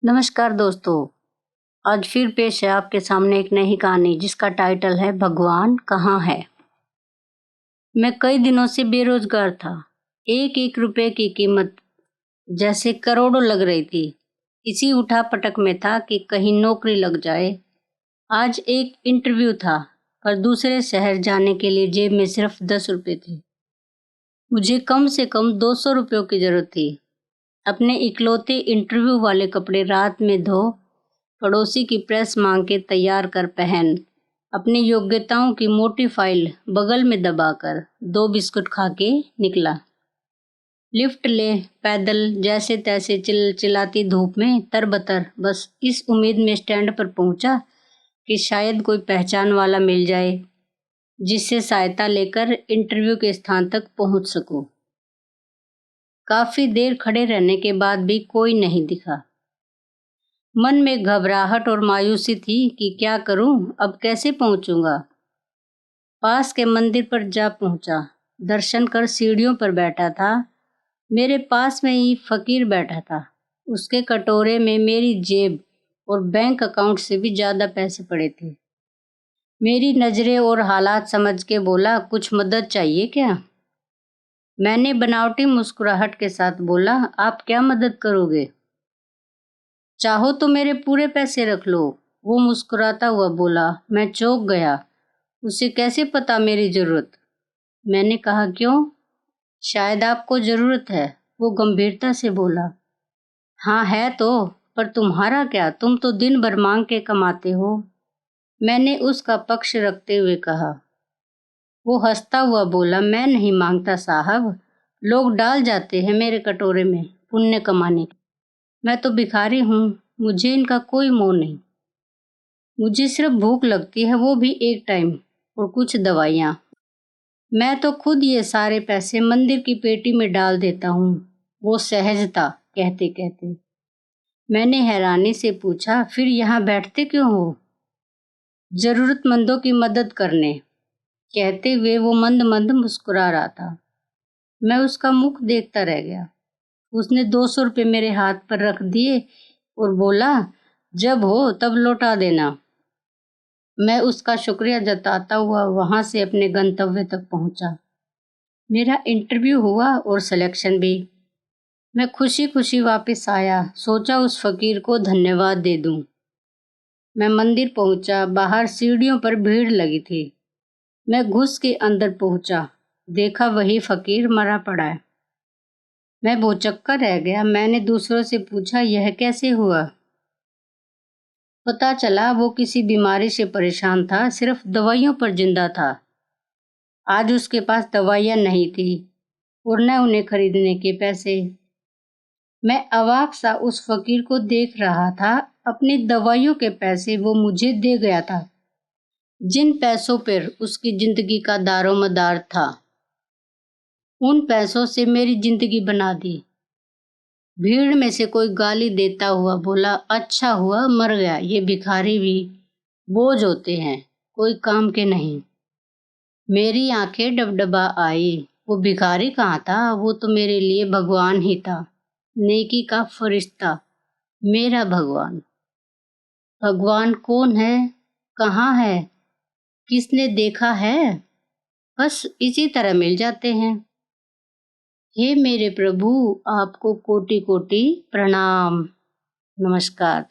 नमस्कार दोस्तों। आज फिर पेश है आपके सामने एक नई कहानी जिसका टाइटल है भगवान कहाँ है। मैं कई दिनों से बेरोजगार था। एक एक रुपए की कीमत जैसे करोड़ों लग रही थी। इसी उठा पटक में था कि कहीं नौकरी लग जाए। आज एक इंटरव्यू था, पर दूसरे शहर जाने के लिए जेब में सिर्फ 10 रुपए थे। मुझे कम से कम 200 रुपयों की जरूरत थी। अपने इकलौते इंटरव्यू वाले कपड़े रात में धो, पड़ोसी की प्रेस मांग के तैयार कर पहन, अपनी योग्यताओं की मोटी फाइल बगल में दबाकर 2 बिस्कुट खा के निकला। लिफ्ट ले, पैदल, जैसे तैसे चिल्लाती धूप में तरबतर, बस इस उम्मीद में स्टैंड पर पहुंचा कि शायद कोई पहचान वाला मिल जाए जिससे सहायता लेकर इंटरव्यू के स्थान तक पहुंच सकूं। काफी देर खड़े रहने के बाद भी कोई नहीं दिखा। मन में घबराहट और मायूसी थी कि क्या करूं, अब कैसे पहुंचूंगा। पास के मंदिर पर जा पहुंचा। दर्शन कर सीढ़ियों पर बैठा था। मेरे पास में ही फकीर बैठा था। उसके कटोरे में मेरी जेब और बैंक अकाउंट से भी ज्यादा पैसे पड़े थे। मेरी नजरें और हालात समझ के बोला, कुछ मदद चाहिए क्या? मैंने बनावटी मुस्कुराहट के साथ बोला, आप क्या मदद करोगे? चाहो तो मेरे पूरे पैसे रख लो। वो मुस्कुराता हुआ बोला। मैं चौंक गया। उसे कैसे पता मेरी जरूरत? मैंने कहा, क्यों? शायद आपको जरूरत है। वो गंभीरता से बोला। हाँ है तो, पर तुम्हारा क्या? तुम तो दिन भर मांग के कमाते हो। मैंने उसका पक्ष रखते हुए कहा। वो हंसता हुआ बोला, मैं नहीं मांगता साहब, लोग डाल जाते हैं मेरे कटोरे में पुण्य कमाने। मैं तो भिखारी हूँ, मुझे इनका कोई मोह नहीं। मुझे सिर्फ भूख लगती है, वो भी एक टाइम, और कुछ दवाइयाँ। मैं तो खुद ये सारे पैसे मंदिर की पेटी में डाल देता हूँ। वो सहज था कहते कहते। मैंने हैरानी से पूछा, फिर यहाँ बैठते क्यों हो? जरूरतमंदों की मदद करने, कहते हुए वो मंद मंद मुस्कुरा रहा था। मैं उसका मुख देखता रह गया। उसने 200 रुपये मेरे हाथ पर रख दिए और बोला, जब हो तब लौटा देना। मैं उसका शुक्रिया जताता हुआ वहां से अपने गंतव्य तक पहुंचा। मेरा इंटरव्यू हुआ और सिलेक्शन भी। मैं खुशी खुशी वापस आया। सोचा उस फकीर को धन्यवाद दे दूं। मैं मंदिर पहुंचा। बाहर सीढ़ियों पर भीड़ लगी थी। मैं घुस के अंदर पहुंचा। देखा वही फकीर मरा पड़ा है। मैं भौचक्का रह गया। मैंने दूसरों से पूछा, यह कैसे हुआ? पता चला वो किसी बीमारी से परेशान था, सिर्फ दवाइयों पर जिंदा था। आज उसके पास दवाइयाँ नहीं थी और न उन्हें खरीदने के पैसे। मैं अवाक सा उस फकीर को देख रहा था। अपनी दवाइयों के पैसे वो मुझे दे गया था, जिन पैसों पर उसकी जिंदगी का दारोमदार था। उन पैसों से मेरी जिंदगी बना दी। भीड़ में से कोई गाली देता हुआ बोला, अच्छा हुआ मर गया, ये भिखारी भी बोझ होते हैं, कोई काम के नहीं। मेरी आंखें डबडबा आई। वो भिखारी कहाँ था? वो तो मेरे लिए भगवान ही था, नेकी का फरिश्ता, मेरा भगवान। भगवान कौन है? कहाँ है? किसने देखा है? बस इसी तरह मिल जाते हैं। हे मेरे प्रभु, आपको कोटि कोटि प्रणाम। नमस्कार।